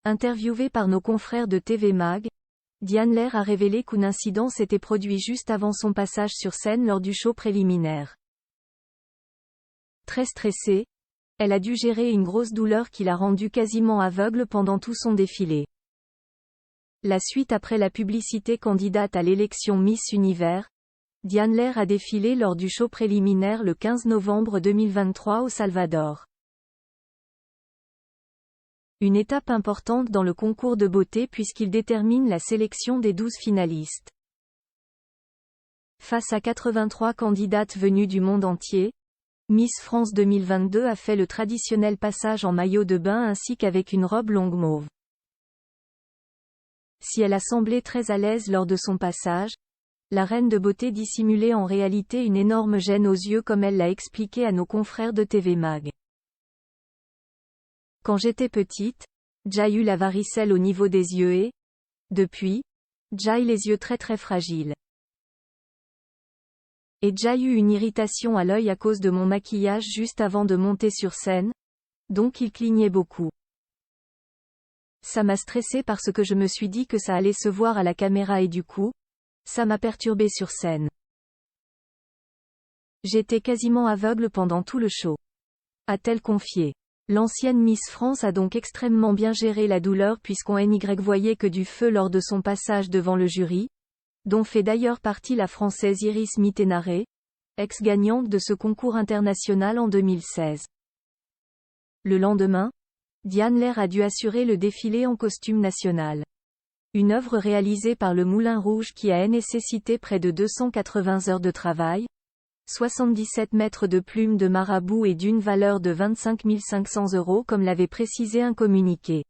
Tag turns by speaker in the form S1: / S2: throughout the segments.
S1: Interviewée par nos confrères de TV Mag, Diane Lair a révélé qu'un incident s'était produit juste avant son passage sur scène lors du show préliminaire. Très stressée, elle a dû gérer une grosse douleur qui l'a rendue quasiment aveugle pendant tout son défilé. La suite après la publicité candidate à l'élection Miss Univers, Diane Lair a défilé lors du show préliminaire le 15 novembre 2023 au Salvador. Une étape importante dans le concours de beauté puisqu'il détermine la sélection des 12 finalistes. Face à 83 candidates venues du monde entier, Miss France 2022 a fait le traditionnel passage en maillot de bain ainsi qu'avec une robe longue mauve. Si elle a semblé très à l'aise lors de son passage, la reine de beauté dissimulait en réalité une énorme gêne aux yeux comme elle l'a expliqué à nos confrères de TV Mag. Quand j'étais petite, j'ai eu la varicelle au niveau des yeux et, depuis, j'ai les yeux très fragiles. Et j'ai eu une irritation à l'œil à cause de mon maquillage juste avant de monter sur scène, donc il clignait beaucoup. Ça m'a stressée parce que je me suis dit que ça allait se voir à la caméra et du coup, ça m'a perturbée sur scène. J'étais quasiment aveugle pendant tout le show. A-t-elle confié. L'ancienne Miss France a donc extrêmement bien géré la douleur puisqu'on n'y voyait que du feu lors de son passage devant le jury, dont fait d'ailleurs partie la Française Iris Mittenare, ex-gagnante de ce concours international en 2016. Le lendemain, Diane Lair a dû assurer le défilé en costume national. Une œuvre réalisée par le Moulin Rouge qui a nécessité près de 280 heures de travail, 77 mètres de plumes de marabout et d'une valeur de 25 500 € comme l'avait précisé un communiqué.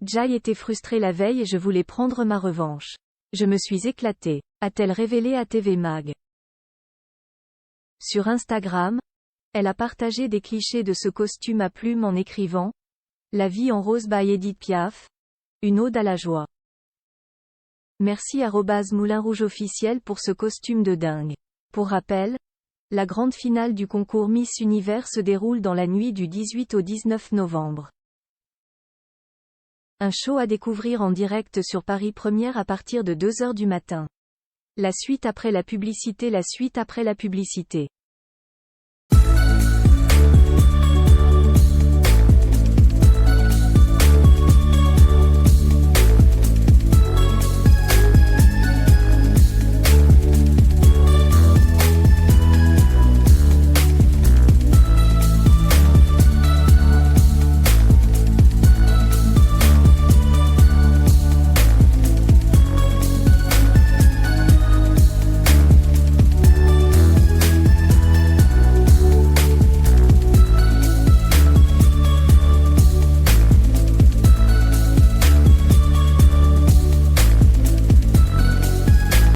S1: J'ai été frustrée la veille et je voulais prendre ma revanche. Je me suis éclatée, a-t-elle révélé à TV Mag. Sur Instagram, elle a partagé des clichés de ce costume à plumes en écrivant « La vie en rose by Edith Piaf », une ode à la joie. Merci @Moulin Rouge officiel pour ce costume de dingue. Pour rappel, la grande finale du concours Miss Univers se déroule dans la nuit du 18 au 19 novembre. Un show à découvrir en direct sur Paris Première à partir de 2 h du matin. La suite après la publicité.